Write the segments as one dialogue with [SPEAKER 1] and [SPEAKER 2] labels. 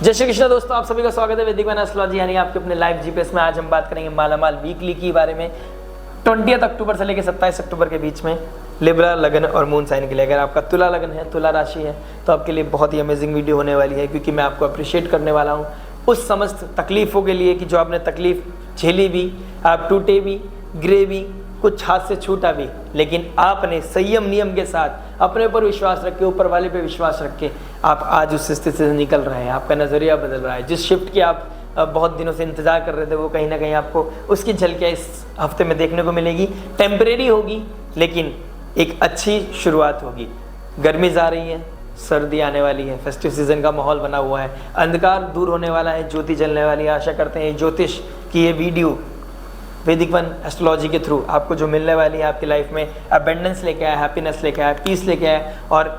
[SPEAKER 1] जय श्री कृष्ण दोस्तों, आप सभी का स्वागत है वैदिक मैन एस्ट्रोलॉजी यानी आपके अपने लाइव जीपीएस में। आज हम बात करेंगे मालामाल वीकली के बारे में। 20 अक्टूबर से लेकर 27 अक्टूबर के बीच में लिब्रा लगन और मून साइन के लिए। अगर आपका तुला लगन है, तुला राशि है, तो आपके लिए बहुत ही अमेजिंग वीडियो होने वाली है, क्योंकि मैं आपको अप्रिशिएट करने वाला हूँ उस समस्त तकलीफ़ों के लिए कि जो आपने तकलीफ झेली भी, आप टूटे भी, गिरे भी, कुछ हाथ से छूटा भी, लेकिन आपने संयम नियम के साथ अपने ऊपर विश्वास रख के, ऊपर वाले पे विश्वास रख के आप आज उस स्थिति से निकल रहे हैं। आपका नज़रिया बदल रहा है। जिस शिफ्ट की आप बहुत दिनों से इंतजार कर रहे थे, वो कहीं ना कहीं आपको उसकी झलकियाँ इस हफ्ते में देखने को मिलेगी। टेम्परेरी होगी, लेकिन एक अच्छी शुरुआत होगी। गर्मी जा रही है, सर्दी आने वाली है, फेस्टिव सीजन का माहौल बना हुआ है, अंधकार दूर होने वाला है, ज्योति जलने वाली है। आशा करते हैं ज्योतिष की ये वीडियो वैदिक वन एस्ट्रोलॉजी के थ्रू आपको जो मिलने वाली है आपकी लाइफ में अबेंडेंस लेके आए, हैप्पीनेस लेके आए, पीस लेके आए। और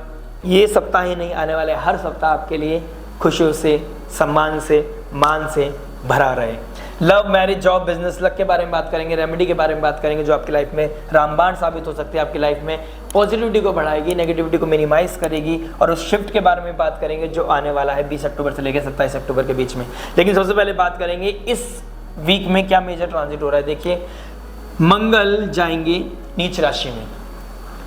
[SPEAKER 1] ये सप्ताह ही नहीं, आने वाले हर सप्ताह आपके लिए खुशियों से, सम्मान से, मान से भरा रहे। Love, marriage, job, business, luck के बारे में बात करेंगे, रेमेडी के बारे में बात करेंगे, जो आपकी लाइफ में रामबाण साबित हो सकती है, आपकी लाइफ में पॉजिटिविटी को बढ़ाएगी, नेगेटिविटी को मिनिमाइज करेगी। और उस शिफ्ट के बारे में बात करेंगे जो आने वाला है 20 अक्टूबर से लेकर 27 अक्टूबर के बीच में। लेकिन सबसे पहले बात करेंगे इस वीक में क्या मेजर ट्रांजिट हो रहा है। देखिए, मंगल जाएंगे नीच राशि में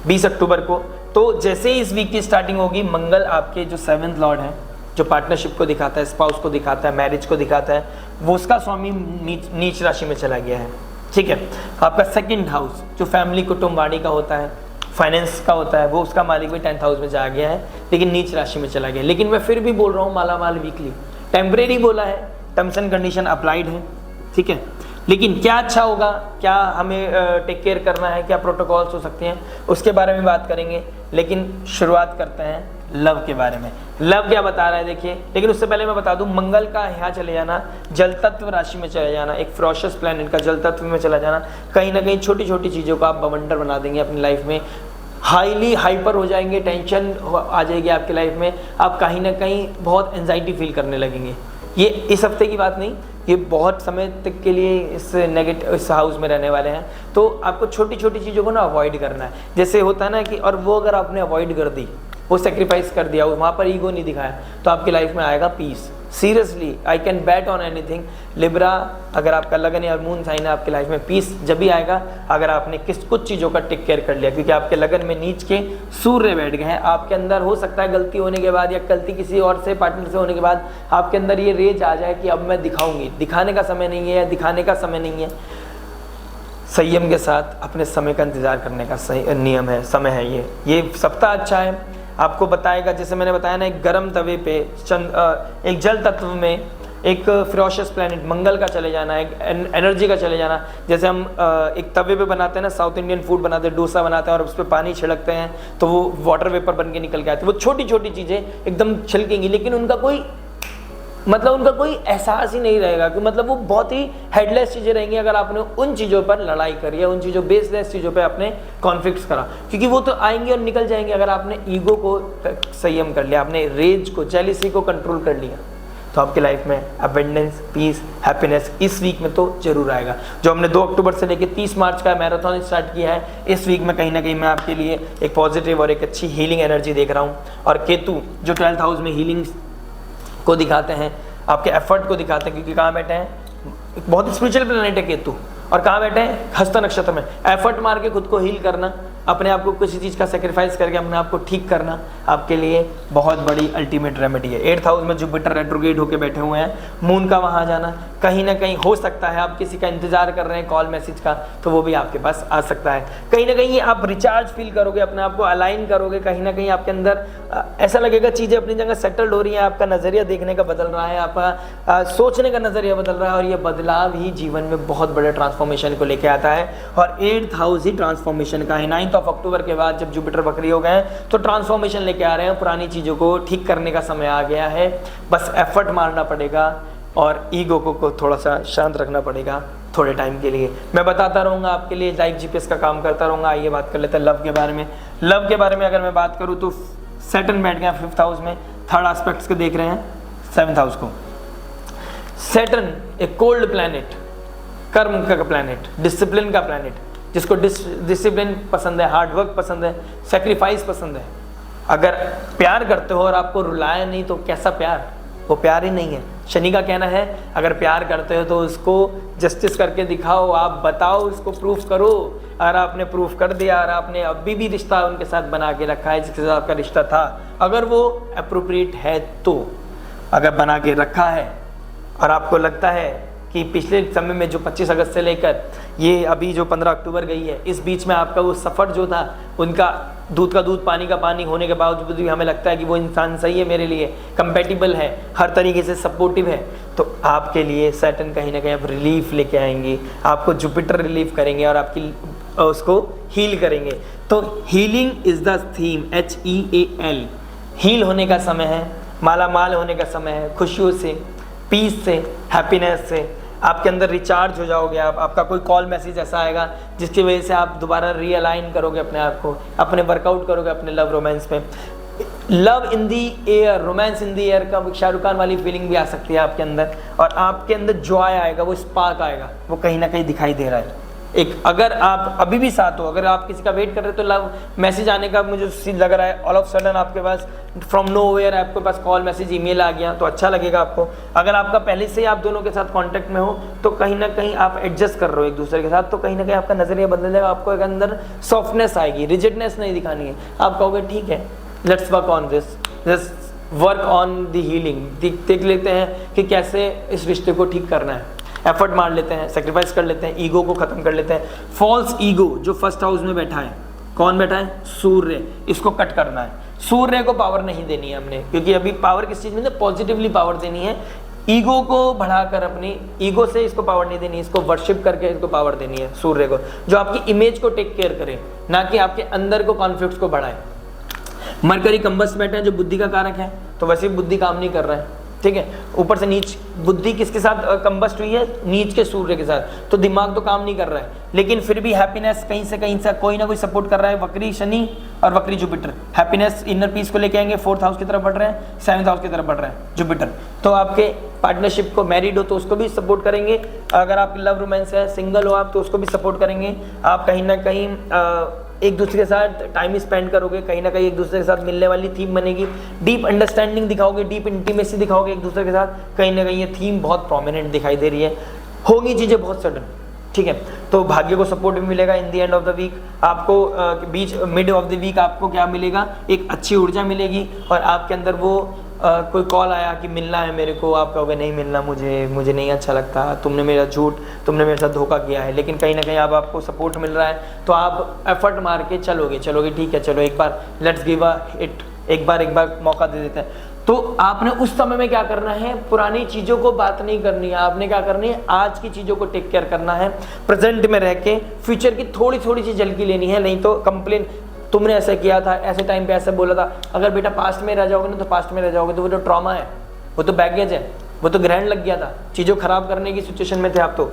[SPEAKER 1] 20 अक्टूबर को। तो जैसे ही इस वीक की स्टार्टिंग होगी, मंगल आपके जो 7th लॉर्ड है, जो पार्टनरशिप को दिखाता है, स्पाउस को दिखाता है, मैरिज को दिखाता है, वो उसका स्वामी नीच राशि में चला गया है। ठीक है, आपका 2nd हाउस जो फैमिली कुटुंब वाणी का होता है, फाइनेंस का होता है, वो उसका मालिक भी 10th हाउस में जा गया है, लेकिन नीच राशि में चला गया। लेकिन मैं फिर भी बोल रहा हूँ मालामाल वीकली, टेम्परेरी बोला है, टर्म्स एंड कंडीशन अप्लाइड है। ठीक है, लेकिन क्या अच्छा होगा, क्या हमें टेक केयर करना है, क्या प्रोटोकॉल्स हो सकते हैं, उसके बारे में बात करेंगे। लेकिन शुरुआत करते हैं लव के बारे में। लव क्या बता रहा है देखिए, लेकिन उससे पहले मैं बता दूं, मंगल का यहाँ चले जाना, जल तत्व राशि में चले जाना, एक फ्रोशियस प्लैनेट का जल तत्व में चला जाना, कहीं ना कहीं छोटी छोटी चीज़ों को आप बवंडर बना देंगे अपनी लाइफ में। हाईली हाइपर हो जाएंगे, टेंशन आ जाएगी आपकी लाइफ में, आप कहीं ना कहीं बहुत एंजाइटी फील करने लगेंगे। ये इस हफ्ते की बात नहीं, ये बहुत समय तक के लिए इस हाउस में रहने वाले हैं। तो आपको छोटी छोटी चीज़ों को ना अवॉइड करना है। जैसे होता है ना कि, और वो अगर आपने अवॉइड कर दी, वो सेक्रीफाइस कर दिया, वहाँ पर ईगो नहीं दिखाया, तो आपकी लाइफ में आएगा peace. Seriously, I can bet on anything. Libra, अगर आपका लगन या मून साइन है, आपकी लाइफ में पीस जब भी आएगा अगर आपने कुछ चीज़ों का टेक केयर कर लिया, क्योंकि आपके लगन में नीच के सूर्य बैठ गए हैं। आपके अंदर हो सकता है गलती होने के बाद या गलती किसी और से, पार्टनर से होने के बाद, आपके अंदर ये रेज आ जाए कि अब मैं दिखाऊंगी। दिखाने का समय नहीं है या दिखाने का समय नहीं है। संयम के साथ अपने समय का इंतजार करने का सही नियम है, समय है। ये सप्ताह अच्छा है, आपको बताएगा। जैसे मैंने बताया ना, एक गर्म तवे पे एक जल तत्व में एक फ्रोशियस प्लैनेट मंगल का चले जाना, एक एनर्जी का चले जाना। जैसे हम एक तवे पे बनाते हैं ना, साउथ इंडियन फूड बनाते हैं, डोसा बनाते हैं और उस पर पानी छिड़कते हैं तो वो वाटर वेपर बन के निकल के आते हैं। वो छोटी छोटी चीज़ें एकदम छिलकेंगी, लेकिन उनका कोई एहसास ही नहीं रहेगा, कि मतलब वो बहुत ही हेडलेस चीज़ें रहेंगी अगर आपने उन चीज़ों पर लड़ाई करी या उन चीज़ों बेसलेस चीज़ों पे आपने कॉन्फ्लिक्ट्स करा, क्योंकि वो तो आएंगी और निकल जाएंगे। अगर आपने ईगो को संयम कर लिया, आपने रेज को, जेलिसी को कंट्रोल कर लिया, तो आपकी लाइफ में अबेंडेंस, पीस, हैप्पीनेस इस वीक में तो जरूर आएगा। जो हमने 2 अक्टूबर से लेकर 30 मार्च का मैराथन स्टार्ट किया है, इस वीक में कहीं ना कहीं मैं आपके लिए एक पॉजिटिव और एक अच्छी हीलिंग एनर्जी देख रहा हूँ। और केतु जो 12th हाउस में हीलिंग को दिखाते हैं, आपके एफर्ट को दिखाते हैं, क्योंकि कहाँ बैठे हैं, बहुत स्पिरिचुअल प्लैनेट है केतु, और कहाँ बैठे हैं, हस्त नक्षत्र में। एफर्ट मार के खुद को हील करना, अपने आप को किसी चीज़ का सेक्रीफाइस करके अपने आप को ठीक करना, आपके लिए बहुत बड़ी अल्टीमेट रेमेडी है। 8th हाउस में जुपिटर रेट्रोग्रेड होकर बैठे हुए हैं, मून का वहाँ जाना, कहीं ना कहीं हो सकता है आप किसी का इंतजार कर रहे हैं कॉल मैसेज का, तो वो भी आपके पास आ सकता है। कहीं ना कहीं आप रिचार्ज फील करोगे, अपने आप को अलाइन करोगे, कहीं ना कहीं आपके अंदर ऐसा लगेगा चीज़ें अपनी जगह सेटल्ड हो रही हैं, आपका नज़रिया देखने का बदल रहा है, आपका सोचने का नज़रिया बदल रहा है, और ये बदलाव ही जीवन में बहुत बड़े ट्रांसफॉर्मेशन को लेके आता है। और 8th हाउस ही ट्रांसफॉर्मेशन का है। 9 अक्टूबर के बाद जब जुपिटर वक्री हो गए हैं, तो ट्रांसफॉर्मेशन लेके आ रहे हैं, पुरानी चीज़ों को ठीक करने का समय आ गया है। बस एफर्ट मारना पड़ेगा और ईगो को थोड़ा सा शांत रखना पड़ेगा थोड़े टाइम के लिए। मैं बताता रहूँगा आपके लिए, लाइव जीपीएस का काम करता रहूँगा। आइए बात कर लेते हैं लव के बारे में। लव के बारे में अगर मैं बात करूँ तो सैटर्न बैठ गया 5th हाउस में, 3rd एस्पेक्ट्स को देख रहे हैं 7th हाउस को। सैटर्न एक कोल्ड प्लैनेट, कर्म का प्लैनेट, डिसिप्लिन का प्लैनेट, जिसको डिसिप्लिन पसंद है, हार्डवर्क पसंद है, सेक्रीफाइस पसंद है। अगर प्यार करते हो और आपको रुलाया नहीं तो कैसा प्यार, वो प्यार ही नहीं है। शनि का कहना है अगर प्यार करते हो तो उसको जस्टिस करके दिखाओ, आप बताओ, उसको प्रूफ करो। अगर आपने प्रूफ कर दिया और आपने अभी भी रिश्ता उनके साथ बना के रखा है जिसके साथ आपका रिश्ता था, अगर वो अप्रोप्रिएट है तो, अगर बना के रखा है और आपको लगता है कि पिछले समय में जो 25 अगस्त से लेकर ये अभी जो 15 अक्टूबर गई है, इस बीच में आपका वो सफ़र जो था, उनका दूध का दूध पानी का पानी होने के बावजूद भी हमें लगता है कि वो इंसान सही है, मेरे लिए कंपेटिबल है, हर तरीके से सपोर्टिव है, तो आपके लिए सैटर्न कहीं ना कहीं अब रिलीफ लेके आएंगे, आपको जुपिटर रिलीफ करेंगे और आपकी उसको हील करेंगे। तो healing is the theme, HEAL, heal होने का समय है, माला माल होने का समय है, खुशियों से, पीस से, हैप्पीनेस से आपके अंदर रिचार्ज हो जाओगे आप। आपका कोई कॉल मैसेज ऐसा आएगा जिसकी वजह से आप दोबारा रीअलाइन करोगे अपने आप को, अपने वर्कआउट करोगे अपने लव रोमांस में। Love in the air, romance in the air का शाहरुख खान वाली फीलिंग भी आ सकती है आपके अंदर, और आपके अंदर जॉय आएगा, वो स्पार्क आएगा, वो कहीं ना कहीं दिखाई दे रहा है। एक अगर आप अभी भी साथ हो, अगर आप किसी का वेट कर रहे हो तो लव मैसेज आने का मुझे लग रहा है, ऑल ऑफ सडन आपके पास फ्रॉम नोवेयर आपके पास कॉल मैसेज ईमेल आ गया, तो अच्छा लगेगा आपको। अगर आपका पहले से ही आप दोनों के साथ कांटेक्ट में हो तो कहीं ना कहीं आप एडजस्ट कर रहे हो एक दूसरे के साथ, तो कहीं ना कहीं आपका नजरिया बदल जाएगा, आपको एक अंदर सॉफ्टनेस आएगी, रिजिडनेस नहीं दिखानी है। आप कहोगे ठीक है, let's work on this, just work on the healing, देख लेते हैं कि कैसे इस रिश्ते को ठीक करना है, एफर्ट मार लेते हैं, सेक्रीफाइस कर लेते हैं, ईगो को खत्म कर लेते हैं। फॉल्स ईगो जो फर्स्ट हाउस में बैठा है, कौन बैठा है? सूर्य, इसको कट करना है। सूर्य को पावर नहीं देनी है हमने, क्योंकि अभी पावर किस चीज में, पॉजिटिवली पावर देनी है। ईगो को बढ़ाकर, अपनी ईगो से इसको पावर नहीं देनी, इसको वर्शिप करके इसको पावर देनी है सूर्य को, जो आपकी इमेज को टेक केयर करे, ना कि आपके अंदर को कॉन्फ्लिक्ट्स को बढ़ाए। मरकरी कंबस्ट बैठा है जो बुद्धि का कारक है, तो वैसे बुद्धि काम नहीं कर रहा है, ठीक है। ऊपर से नीच बुद्धि किसके साथ कंबस्ट हुई है? नीच के सूर्य के साथ, तो दिमाग तो काम नहीं कर रहा है, लेकिन फिर भी हैप्पीनेस कहीं से कोई ना कोई सपोर्ट कर रहा है। वक्री शनि और वक्री जुपिटर हैप्पीनेस, इनर पीस को लेके आएंगे। 4th हाउस की तरफ बढ़ रहे हैं, 7th हाउस की तरफ बढ़ रहे हैं जुपिटर, तो आपके पार्टनरशिप को, मैरिड हो तो उसको भी सपोर्ट करेंगे, अगर आप लव रोमांस है, सिंगल हो आप तो उसको भी सपोर्ट करेंगे। आप कहीं ना कहीं एक दूसरे के साथ टाइम स्पेंड करोगे, कहीं ना कहीं एक दूसरे के साथ मिलने वाली थीम बनेगी, डीप अंडरस्टैंडिंग दिखाओगे, डीप इंटीमेसी दिखाओगे एक दूसरे के साथ, कहीं ना कहीं ये थीम बहुत प्रोमिनेंट दिखाई दे रही है। होगी चीज़ें बहुत सडन, ठीक है। तो भाग्य को सपोर्ट भी मिलेगा in the end of the week, आपको बीच मिड ऑफ द वीक आपको क्या मिलेगा? एक अच्छी ऊर्जा मिलेगी, और आपके अंदर वो कोई कॉल आया कि मिलना है मेरे को, आप कहोगे नहीं मिलना, मुझे नहीं अच्छा लगता, तुमने मेरा झूठ, तुमने मेरे साथ धोखा किया है, लेकिन कहीं ना कहीं अब आपको सपोर्ट मिल रहा है, तो आप एफर्ट मार के चलोगे, ठीक है, चलो एक बार लेट्स गिव इट, एक बार मौका दे देते हैं। तो आपने उस समय में क्या करना है? पुरानी चीज़ों को बात नहीं करनी है, आपने क्या करनी है? आज की चीज़ों को टेक केयर करना है, प्रेजेंट में रह के फ्यूचर की थोड़ी सी झलकी लेनी है। नहीं तो कंप्लेन, तुमने ऐसा किया था, ऐसे टाइम पे ऐसे बोला था, अगर बेटा पास्ट में रह जाओगे ना तो पास्ट में रह जाओगे, तो वो जो ट्रॉमा है, वो तो बैगेज है, वो तो ग्रहण लग गया था, चीज़ों खराब करने की सिचुएशन में थे आप, तो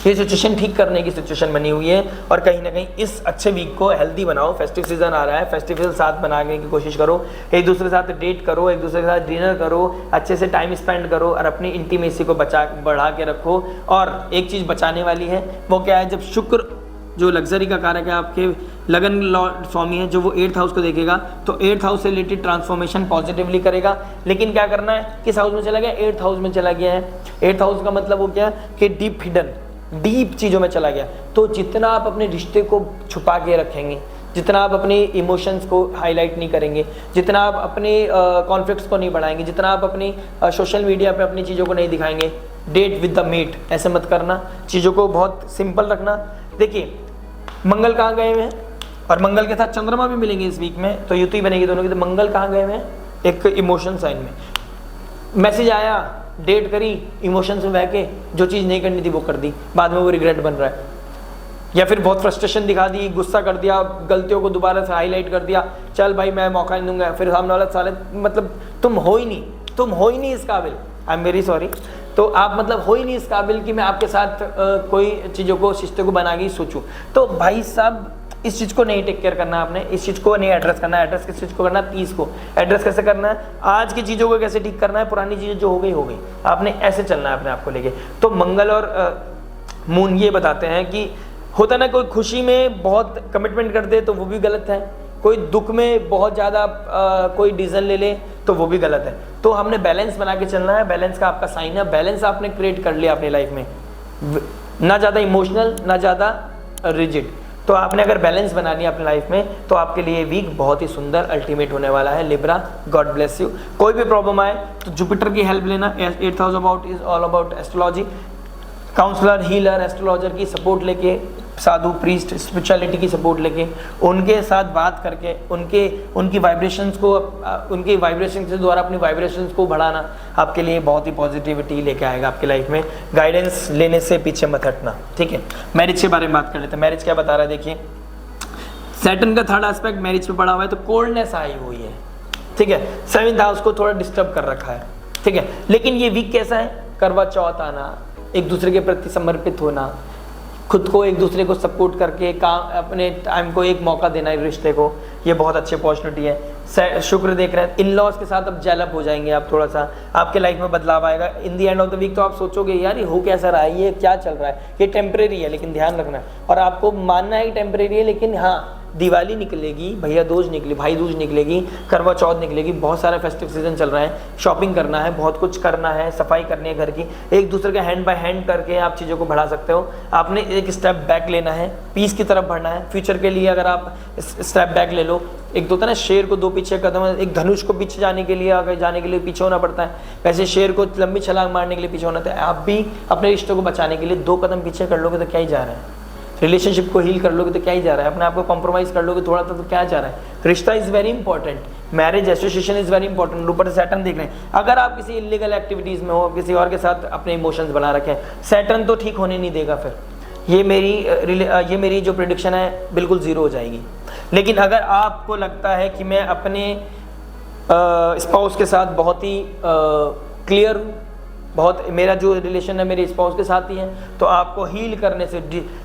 [SPEAKER 1] ये सिचुएशन ठीक करने की सिचुएशन बनी हुई है। और कहीं ना कहीं इस अच्छे वीक को हेल्दी बनाओ, फेस्टिव सीजन आ रहा है, फेस्टिवल साथ बनाने की कोशिश करो, एक दूसरे के साथ डेट करो, एक दूसरे के साथ डिनर करो, अच्छे से टाइम स्पेंड करो, और अपनी इंटीमेसी को बढ़ा के रखो। और एक चीज़ बचाने वाली है, वो क्या है? जब शुक्र जो लग्जरी का कारक है, आपके लगन लॉर्ड स्वामी है, जो वो 8th हाउस को देखेगा, तो 8th हाउस से रिलेटेड ट्रांसफॉर्मेशन पॉजिटिवली करेगा। लेकिन क्या करना है? किस हाउस में चला गया? 8th हाउस में चला गया है। 8th हाउस का मतलब वो क्या है कि डीप हिडन, डीप चीज़ों में चला गया। तो जितना आप अपने रिश्ते को छुपा के रखेंगे, जितना आप अपने इमोशंस को हाईलाइट नहीं करेंगे, जितना आप अपने कॉन्फ्लिक्ट्स को नहीं बढ़ाएंगे, जितना आप अपनी सोशल मीडिया पे अपनी चीज़ों को नहीं दिखाएंगे, डेट विद द मेट ऐसे मत करना, चीज़ों को बहुत सिंपल रखना। देखिए मंगल कहाँ गए हुए हैं, और मंगल के साथ चंद्रमा भी मिलेंगे इस वीक में, तो युति बनेगी दोनों की। तो मंगल कहाँ गए हुए हैं? एक इमोशन साइन में। मैसेज आया, डेट करी, इमोशंस में बह के जो चीज़ नहीं करनी थी वो कर दी, बाद में वो रिग्रेट बन रहा है। या फिर बहुत फ्रस्ट्रेशन दिखा दी, गुस्सा कर दिया, गलतियों को दोबारा से हाईलाइट कर दिया, चल भाई मैं मौका नहीं दूंगा, फिर सामने वाला साले, मतलब तुम हो ही नहीं इस काबिल, आई एम वेरी सॉरी, तो आप मतलब हो ही नहीं इस काबिल कि मैं आपके साथ कोई चीज़ों को, रिश्ते को बना के सोचूं। तो भाई साहब इस चीज़ को नहीं टेक केयर करना है आपने, इस चीज़ को नहीं एड्रेस करना है। एड्रेस किस चीज़ को करना है? पीस को। एड्रेस कैसे करना है? आज की चीज़ों को कैसे ठीक करना है, पुरानी चीज़ें जो हो गई, आपने ऐसे चलना है अपने आप को लेके। तो मंगल और मून ये बताते हैं कि होता ना, कोई खुशी में बहुत कमिटमेंट कर दे तो वो भी गलत है, कोई दुख में बहुत ज़्यादा कोई डिसीजन ले ले तो वो भी गलत है। तो हमने बैलेंस बना के चलना है, बैलेंस का आपका साइन है, बैलेंस आपने क्रिएट कर लिया अपनी लाइफ में, ना ज़्यादा इमोशनल ना ज़्यादा रिजिड। तो आपने अगर बैलेंस बना लिया अपनी लाइफ में तो आपके लिए वीक बहुत ही सुंदर अल्टीमेट होने वाला है। Libra, God bless you. कोई भी प्रॉब्लम आए तो जुपिटर की हेल्प लेना। 8th house about is all about astrology, counsellor, healer, astrologer की सपोर्ट लेके, साधु, प्रीस्ट, स्पिरिचुअलिटी की सपोर्ट लेके, उनके साथ बात करके उनकी वाइब्रेशंस को, उनकी वाइब्रेशन के द्वारा अपनी वाइब्रेशंस को बढ़ाना आपके लिए बहुत ही पॉजिटिविटी लेके आएगा आपकी लाइफ में। गाइडेंस लेने से पीछे मत हटना, ठीक है। मैरिज के बारे में बात कर लेते हैं। मैरिज क्या बता रहा है, देखिए सैटर्न का 3rd एस्पेक्ट मैरिज पे पड़ा हुआ है, तो कोल्डनेस आई हुई है, ठीक है। 7th हाउस को थोड़ा डिस्टर्ब कर रखा है, ठीक है। लेकिन ये वीक कैसा है, करवा चौथ आना, एक दूसरे के प्रति समर्पित होना, खुद को एक दूसरे को सपोर्ट करके काम, अपने टाइम को एक मौका देना है रिश्ते को, ये बहुत अच्छी अपॉर्चुनिटी है। शुक्र देख रहे हैं, इन लॉज के साथ अब जेलअप हो जाएंगे आप, थोड़ा सा आपके लाइफ में बदलाव आएगा। इन दी एंड ऑफ द वीक तो आप सोचोगे यार ये हो कैसा रहा है, ये क्या चल रहा है, ये टेम्परेरी है, लेकिन ध्यान रखना है और आपको मानना है कि टेम्परेरी है, लेकिन हाँ दिवाली निकलेगी, भैया दूज निकली, भाई दूज निकलेगी, करवा चौथ निकलेगी, बहुत सारा फेस्टिव सीजन चल रहा है, शॉपिंग करना है, बहुत कुछ करना है, सफाई करनी है घर की, एक दूसरे का हैंड बाय हैंड करके आप चीज़ों को बढ़ा सकते हो। आपने एक स्टेप बैक लेना है, पीस की तरफ बढ़ना है। फ्यूचर के लिए अगर आप स्टेप बैक ले लो, एक तो होता है ना शेर को 2 पीछे कदम, एक धनुष को पीछे जाने के लिए, आगे जाने के लिए पीछे होना पड़ता है, वैसे शेर को लंबी छलांग मारने के लिए पीछे होना था। आप भी अपने रिश्तों को बचाने के लिए 2 कदम पीछे कर लोगे तो क्या ही जा रहा है, रिलेशनशिप को हील कर लोगे तो क्या ही जा रहा है, अपने आप को कॉम्प्रोमाइज कर लोगे थोड़ा सा तो क्या जा रहा है। रिश्ता is very important, marriage association is very important. ऊपर से सैटर्न देख रहे हैं, अगर आप किसी इलीगल एक्टिविटीज में हो, किसी और के साथ अपने इमोशंस बना रखे हैं, सैटर्न तो ठीक होने नहीं देगा। फिर ये मेरी जो प्रेडिक्शन है बिल्कुल जीरो हो जाएगी। लेकिन अगर आपको लगता है कि मैं अपने स्पाउस के साथ बहुत ही क्लियर हूँ, बहुत मेरा जो रिलेशन है मेरे स्पाउस के साथ ही है, तो आपको हील करने से,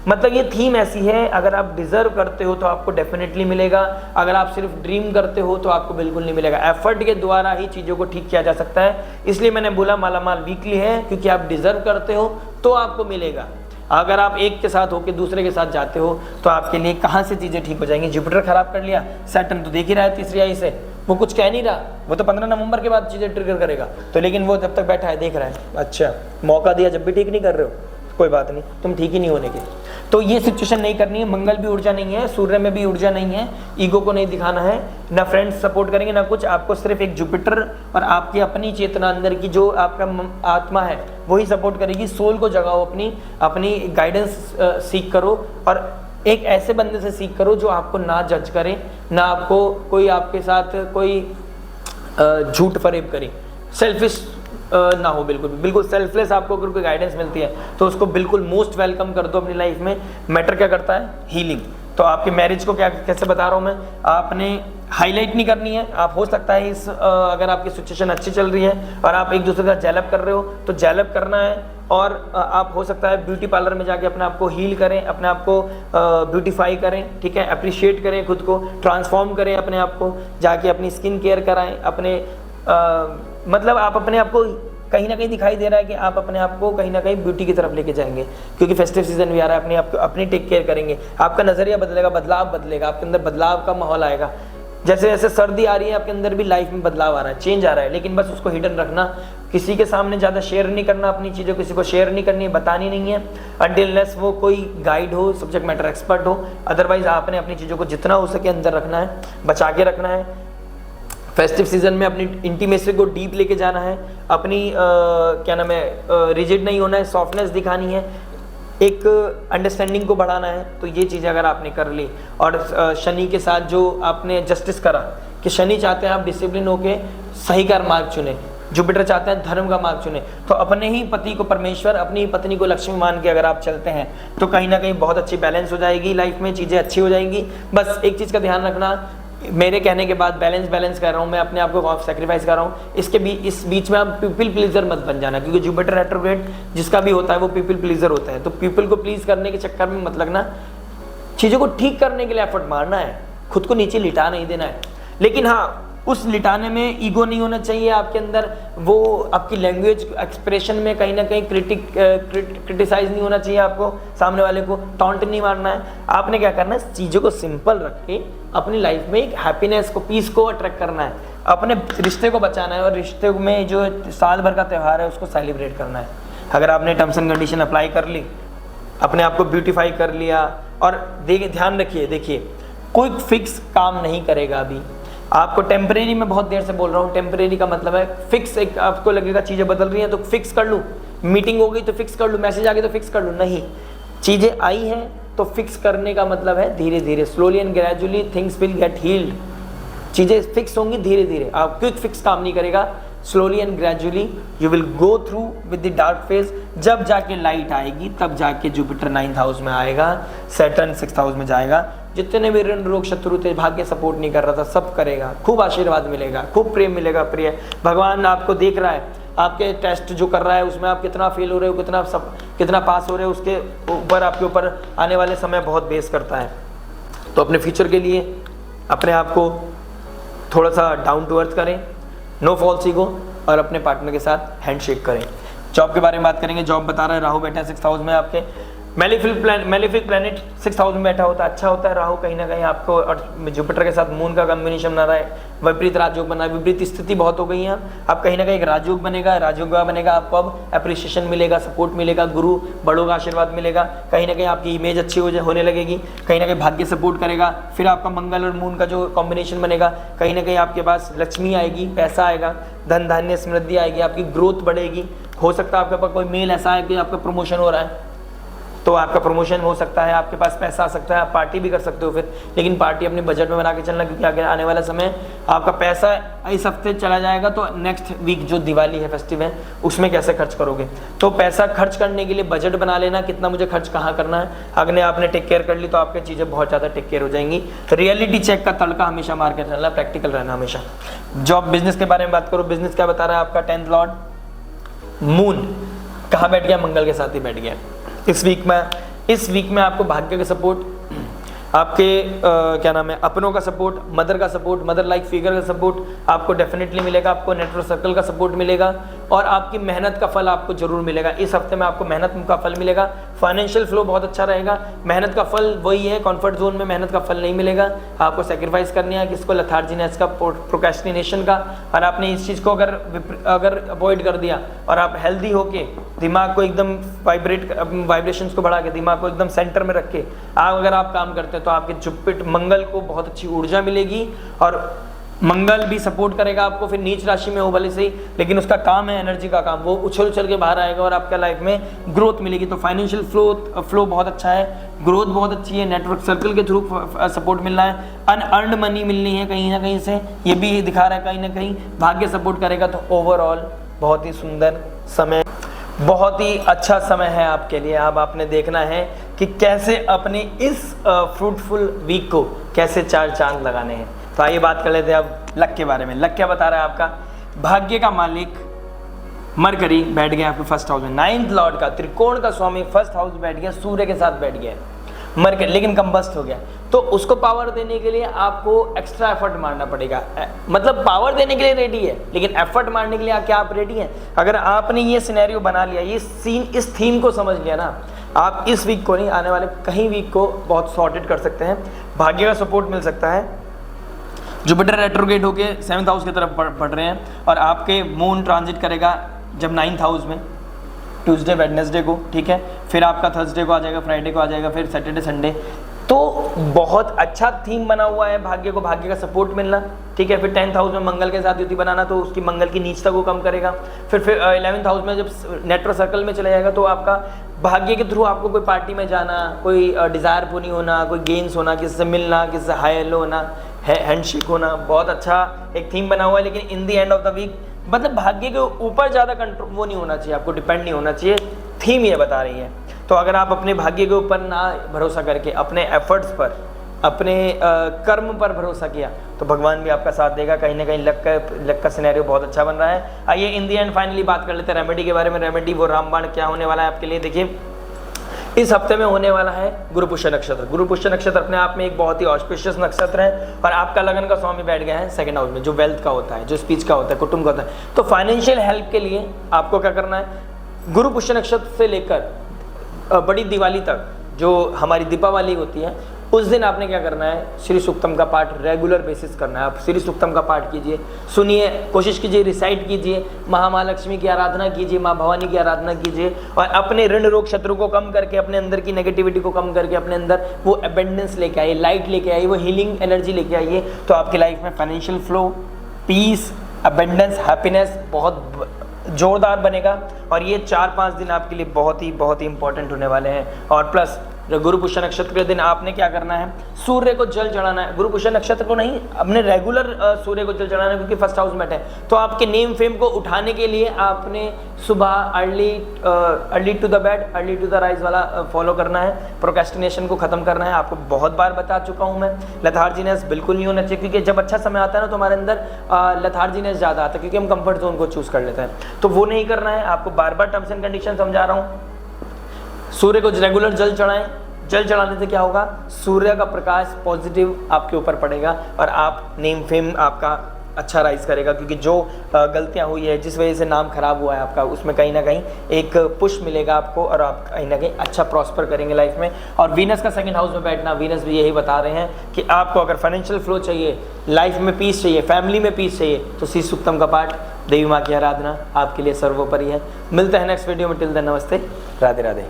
[SPEAKER 1] मतलब ये थीम ऐसी है, अगर आप डिजर्व करते हो तो आपको डेफिनेटली मिलेगा, अगर आप सिर्फ ड्रीम करते हो तो आपको बिल्कुल नहीं मिलेगा। एफर्ट के द्वारा ही चीज़ों को ठीक किया जा सकता है, इसलिए मैंने बोला मालामाल वीकली है, क्योंकि आप डिजर्व करते हो तो आपको मिलेगा। अगर आप एक के साथ होकर दूसरे के साथ जाते हो तो आपके लिए कहाँ से चीज़ें ठीक हो जाएंगी। जुपिटर खराब कर लिया, सैटर्न तो देख ही रहा है तीसरी आई से, वो कुछ कह नहीं रहा, वो तो 15 नवंबर के बाद चीज़ें ट्रिगर करेगा, तो लेकिन वो जब तक बैठा है देख रहा है, अच्छा मौका दिया जब भी ठीक नहीं कर रहे हो, कोई बात नहीं, तुम ठीक ही नहीं होने के। तो ये सिचुएशन नहीं करनी है। मंगल भी ऊर्जा नहीं है, सूर्य में भी ऊर्जा नहीं है, ईगो को नहीं दिखाना है, ना फ्रेंड्स सपोर्ट करेंगे ना कुछ। आपको सिर्फ एक जुपिटर और आपकी अपनी चेतना अंदर की जो आपका आत्मा है वही सपोर्ट करेगी। सोल को जगाओ, अपनी गाइडेंस सीख करो, और एक ऐसे बंदे से सीख करो जो आपको ना जज करे, ना आपको कोई आपके साथ कोई झूठ फरेब करे, सेल्फिश ना हो, बिल्कुल सेल्फलेस। आपको अगर कोई गाइडेंस मिलती है तो उसको बिल्कुल मोस्ट वेलकम कर दो अपनी लाइफ में। मैटर क्या करता है, हीलिंग। तो आपकी मैरिज को कैसे बता रहा हूँ मैं, आपने हाईलाइट नहीं करनी है। आप हो सकता है अगर आपकी सिचुएशन अच्छी चल रही है और आप एक दूसरे का जेलअप कर रहे हो तो जेलअप करना है, और आप हो सकता है ब्यूटी पार्लर में जाके अपने आप को हील करें, अपने आप को ब्यूटीफाई करें, ठीक है, अप्रिशिएट करें, खुद को ट्रांसफॉर्म करें, अपने आप को जाके अपनी स्किन केयर कराएं, अपने मतलब आप अपने आप को कहीं ना कहीं दिखाई दे रहा है कि आप अपने आप को कहीं ना कहीं ब्यूटी की तरफ लेके जाएंगे, क्योंकि फेस्टिव सीजन भी आ रहा है। अपने आप को अपनी टेक केयर करेंगे, आपका नजरिया बदलेगा, बदलाव बदलेगा, आपके अंदर बदलाव का माहौल आएगा। जैसे जैसे सर्दी आ रही है आपके अंदर भी लाइफ में बदलाव आ रहा है, चेंज आ रहा है, लेकिन बस उसको हिडन रखना, किसी के सामने ज़्यादा शेयर नहीं करना अपनी चीज़ें, किसी को शेयर नहीं करनी है, बतानी नहीं है, अनटिल लेस वो कोई गाइड हो, सब्जेक्ट मैटर एक्सपर्ट हो। अदरवाइज आपने अपनी चीज़ों को जितना हो सके अंदर रखना है, बचा के रखना है। फेस्टिव सीजन में अपनी इंटीमेसी को डीप लेके जाना है, अपनी क्या नाम है, रिजिड नहीं होना है, सॉफ्टनेस दिखानी है, एक अंडरस्टैंडिंग को बढ़ाना है। तो ये चीज़ें अगर आपने कर ली, और शनि के साथ जो आपने जस्टिस करा कि शनि चाहते हैं आप डिसिप्लिन होके सही का मार्ग चुने, जुपिटर चाहते हैं धर्म का मार्ग चुने, तो अपने ही पति को परमेश्वर, अपनी ही पत्नी को लक्ष्मी मान के अगर आप चलते हैं तो कहीं ना कहीं बहुत अच्छी बैलेंस हो जाएगी लाइफ में, चीज़ें अच्छी हो जाएंगी। बस एक चीज़ का ध्यान रखना, मेरे कहने के बाद बैलेंस कर रहा हूँ मैं, अपने आप को सैक्रिफाइस कर रहा हूँ, इस बीच में आप पीपल प्लीजर मत बन जाना, क्योंकि जुपिटर रेट्रोग्रेड जिसका भी होता है वो पीपल प्लीजर होता है। तो पीपल को प्लीज करने के चक्कर में मत लगना, चीज़ों को ठीक करने के लिए एफर्ट मारना है, खुद को नीचे लिटा नहीं देना है। लेकिन हाँ, उस लिटाने में ईगो नहीं होना चाहिए आपके अंदर, वो आपकी लैंग्वेज एक्सप्रेशन में कहीं ना कहीं क्रिटिसाइज नहीं होना चाहिए, आपको सामने वाले को टॉन्ट नहीं मारना है। आपने क्या करना है, चीज़ों को सिंपल रख के अपनी लाइफ में एक हैप्पीनेस को, पीस को अट्रैक्ट करना है, अपने रिश्ते को बचाना है और रिश्ते में जो साल भर का त्यौहार है उसको सेलिब्रेट करना है। अगर आपने टर्म्स एंड कंडीशन अप्लाई कर ली, अपने आप को ब्यूटीफाई कर लिया, और देखिए ध्यान रखिए, देखिए कोई फिक्स काम नहीं करेगा अभी आपको। टेम्परेरी, मैं बहुत देर से बोल रहा हूँ, टेम्परेरी का मतलब है फिक्स, एक आपको लगेगा चीज़ें बदल रही हैं तो फिक्स कर लूँ, मीटिंग हो गई तो फिक्स कर लूँ, मैसेज आ गई तो फिक्स कर लूँ, नहीं। चीज़ें आई हैं तो फिक्स करने का मतलब है धीरे धीरे, slowly and gradually things will get heeled. चीज़ें फिक्स होंगी धीरे धीरे, आप क्विक फिक्स काम नहीं करेगा, slowly and gradually you will go through with the dark phase. जब जाके लाइट आएगी तब जाके जुपिटर 9th हाउस में आएगा, सैटर्न 6th हाउस में जाएगा। जितने भी ऋण रोग शत्रु थे, भाग्य सपोर्ट नहीं कर रहा था, सब करेगा, खूब आशीर्वाद मिलेगा, खूब प्रेम मिलेगा। प्रिय भगवान आपको देख रहा है, आपके टेस्ट जो कर रहा है उसमें आप कितना फेल हो रहे हो, कितना पास हो रहे हो, उसके ऊपर आपके ऊपर आने वाले समय बहुत बेस करता है। तो अपने फ्यूचर के लिए अपने आप को थोड़ा सा डाउन टू अर्थ करें, नो फॉल्स ईगो, और अपने पार्टनर के साथ हैंडशेक करें। जॉब के बारे में बात करेंगे। जॉब बता रहा है राहु बैठा है 6th हाउस में आपके, मेलेफिक प्लैनेट 6th हाउस में बैठा होता है, अच्छा होता है। राहु कहीं ना कहीं आपको और जुपिटर के साथ मून का कॉम्बिनेशन बना रहा है, विपरीत राजयोग बना है, विपरीत स्थिति बहुत हो गई है। अब कहीं ना कहीं एक राजयोग बनेगा, राजयोग बनेगा, आपको अब अप्रिसिएशन मिलेगा, सपोर्ट मिलेगा, गुरु बड़ों का आशीर्वाद मिलेगा, कहीं ना कहीं आपकी इमेज अच्छी होने लगेगी, कहीं ना कहीं भाग्य सपोर्ट करेगा। फिर आपका मंगल और मून का जो कॉम्बिनेशन बनेगा, कहीं ना कहीं आपके पास लक्ष्मी आएगी, पैसा आएगा, धन धान्य समृद्धि आएगी, आपकी ग्रोथ बढ़ेगी। हो सकता है आपके पास कोई मेल ऐसा है कि आपका प्रमोशन हो रहा है तो आपका प्रमोशन हो सकता है, आपके पास पैसा आ सकता है, आप पार्टी भी कर सकते हो फिर, लेकिन पार्टी अपने बजट में बना के चलना, क्योंकि आगे आने वाला समय आपका पैसा इस हफ्ते चला जाएगा तो नेक्स्ट वीक जो दिवाली है, फेस्टिव है, उसमें कैसे खर्च करोगे। तो पैसा खर्च करने के लिए बजट बना लेना, कितना मुझे खर्च कहाँ करना है। अगर आपने टेक केयर कर ली तो आपकी चीज़ें बहुत ज़्यादा टेक केयर हो जाएंगी। रियलिटी चेक का तड़का हमेशा मार के चलना, प्रैक्टिकल रहना हमेशा। जॉब बिजनेस के बारे में बात करो, बिजनेस क्या बता रहा है आपका 10th लॉर्ड मून कहाँ बैठ गया, मंगल के साथ ही बैठ गया। इस वीक में आपको भाग्य का सपोर्ट, आपके क्या नाम है, अपनों का सपोर्ट, मदर का सपोर्ट, मदर लाइक फिगर का सपोर्ट आपको डेफिनेटली मिलेगा, आपको नेटवर्क सर्कल का सपोर्ट मिलेगा, और आपकी मेहनत का फल आपको जरूर मिलेगा। इस हफ्ते में आपको मेहनत का फल मिलेगा। फाइनेंशियल फ्लो बहुत अच्छा रहेगा। मेहनत का फल वही है, कंफर्ट जोन में मेहनत का फल नहीं मिलेगा, आपको सेक्रीफाइस करनी है किसको, लेथार्जीनेस का, प्रोक्रेस्टिनेशन का। और आपने इस चीज़ को अगर अवॉइड कर दिया और आप हेल्दी होके दिमाग को एकदम वाइब्रेशंस को बढ़ा के दिमाग को एकदम सेंटर में रख के अगर आप काम करते हैं तो आपके जुपिटर मंगल को बहुत अच्छी ऊर्जा मिलेगी, और मंगल भी सपोर्ट करेगा आपको। फिर नीच राशि में हो भले से ही, लेकिन उसका काम है एनर्जी का काम, वो उछल के बाहर आएगा और आपका लाइफ में ग्रोथ मिलेगी। तो फाइनेंशियल फ्लो बहुत अच्छा है, ग्रोथ बहुत अच्छी है, नेटवर्क सर्कल के थ्रू सपोर्ट मिल रहा है, अनअर्न्ड मनी मिलनी है कहीं ना कहीं से, ये भी दिखा रहा है कहीं ना कहीं। भाग्य सपोर्ट करेगा। तो ओवरऑल बहुत ही सुंदर समय, बहुत ही अच्छा समय है आपके लिए। अब आपने देखना है कि कैसे अपने इस फ्रूटफुल वीक को कैसे 4 चांद लगाने हैं। तो आइए बात कर लेते हैं अब लक के बारे में। लक क्या बता रहा है आपका, भाग्य का मालिक मरकरी बैठ गया आपके 1st हाउस में, 9th लॉर्ड का, त्रिकोण का स्वामी 1st हाउस बैठ गया, सूर्य के साथ बैठ गया मरकरी, लेकिन कंबस्ट हो गया। तो उसको पावर देने के लिए आपको एक्स्ट्रा एफर्ट मारना पड़ेगा। मतलब पावर देने के लिए रेडी है, लेकिन एफर्ट मारने के लिए क्या आप रेडी हैं? अगर आपने ये सिनेरियो बना लिया, ये सीन, इस थीम को समझ लिया ना, आप इस वीक को नहीं, आने वाले कहीं वीक को बहुत सॉर्टेड कर सकते हैं। भाग्य का सपोर्ट मिल सकता है। जुपिटर रेट्रोग्रेड होके 7th हाउस की तरफ बढ़ रहे हैं, और आपके मून ट्रांजिट करेगा जब 9th हाउस में, ट्यूसडे वेडनेसडे को, ठीक है। फिर आपका थर्सडे को आ जाएगा, फ्राइडे को आ जाएगा, फिर सैटरडे संडे। तो बहुत अच्छा थीम बना हुआ है भाग्य को, भाग्य का सपोर्ट मिलना, ठीक है। फिर 10th हाउस में मंगल के साथ युति बनाना, तो उसकी मंगल की नीचता को कम करेगा। फिर 11th हाउस में जब नेटवर्क सर्कल में चला जाएगा तो आपका भाग्य के थ्रू आपको कोई पार्टी में जाना, कोई डिज़ायर पूरी होना, कोई गेम्स होना, किसी से मिलना, किसी से हाई हेलो होना, हैंडशेक होना, बहुत अच्छा एक थीम बना हुआ है। लेकिन in the end of the week, मतलब भाग्य के ऊपर ज़्यादा कंट्रोल वो नहीं होना चाहिए, आपको डिपेंड नहीं होना चाहिए, थीम ये बता रही है। तो अगर आप अपने भाग्य के ऊपर ना भरोसा करके अपने एफर्ट्स पर, अपने कर्म पर भरोसा किया, तो भगवान भी आपका साथ देगा। कहीं ना कहीं लक का सिनेरियो बहुत अच्छा बन रहा है। आइए इन दी एंड फाइनली बात कर लेते हैं रेमेडी के बारे में। रेमेडी वो रामबाण क्या होने वाला है आपके लिए। देखिए, इस हफ्ते में होने वाला है गुरु पुष्य नक्षत्र। गुरु पुष्य नक्षत्र अपने आप में एक बहुत ही ऑस्पिशियस नक्षत्र है और आपका लगन का स्वामी बैठ गया है सेकंड हाउस में, जो वेल्थ का होता है, जो स्पीच का होता है, कुटुंब का होता है। तो फाइनेंशियल हेल्प के लिए आपको क्या करना है, गुरु पुष्य नक्षत्र से लेकर बड़ी दिवाली तक जो हमारी दीपावली होती है उस दिन आपने क्या करना है, श्री सूक्तम का पाठ रेगुलर बेसिस करना है। आप श्री सूक्तम का पाठ कीजिए, सुनिए, कोशिश कीजिए, रिसाइट कीजिए, महालक्ष्मी की आराधना कीजिए, माँ भवानी की आराधना कीजिए और अपने ऋण रोग शत्रु को कम करके, अपने अंदर की नेगेटिविटी को कम करके अपने अंदर वो अबेंडेंस लेके आइए, लाइट लेके आइए, वो हीलिंग एनर्जी लेके आइए। तो आपकी लाइफ में financial flow, peace, abundance, happiness बहुत जोरदार बनेगा और ये 4-5 दिन आपके लिए बहुत ही इंपॉर्टेंट होने वाले हैं। और प्लस गुरु पुष्य नक्षत्र के दिन आपने क्या करना है, सूर्य को जल चढ़ाना है। गुरु पुष्य नक्षत्र को नहीं, अपने रेगुलर सूर्य को जल चढ़ाना है क्योंकि फर्स्ट हाउस में है। तो आपके नेम फेम को उठाने के लिए आपने सुबह early to the bed early to the rise वाला फॉलो करना है, प्रोक्रेस्टिनेशन को खत्म करना है। आपको बहुत बार बता चुका हूँ मैं, लेथार्जीनेस बिल्कुल नहीं होना चाहिए क्योंकि जब अच्छा समय आता है ना तो हमारे अंदर लेथार्जीनेस ज़्यादा आता है क्योंकि हम कंफर्ट जोन को चूज़ कर लेते हैं। तो वो नहीं करना है, आपको बार बार टर्म्स एंड कंडीशन समझा रहा हूँ। सूर्य को रेगुलर जल चढ़ाएं, जल चढ़ाने से क्या होगा, सूर्य का प्रकाश पॉजिटिव आपके ऊपर पड़ेगा और आप नेम फेम आपका अच्छा राइज करेगा क्योंकि जो गलतियां हुई है, जिस वजह से नाम खराब हुआ है आपका, उसमें कहीं ना कहीं एक पुश मिलेगा आपको और आप कहीं ना कहीं अच्छा प्रॉस्पर करेंगे लाइफ में। और वीनस का सेकंड हाउस में बैठना, वीनस भी यही बता रहे हैं कि आपको अगर फाइनेंशियल फ्लो चाहिए, लाइफ में पीस चाहिए, फैमिली में पीस चाहिए तो श्री सूक्तम का पाठ, देवी माँ की आराधना आपके लिए सर्वोपरि है। मिलते हैं नेक्स्ट वीडियो में, टिल देन नमस्ते, राधे राधे।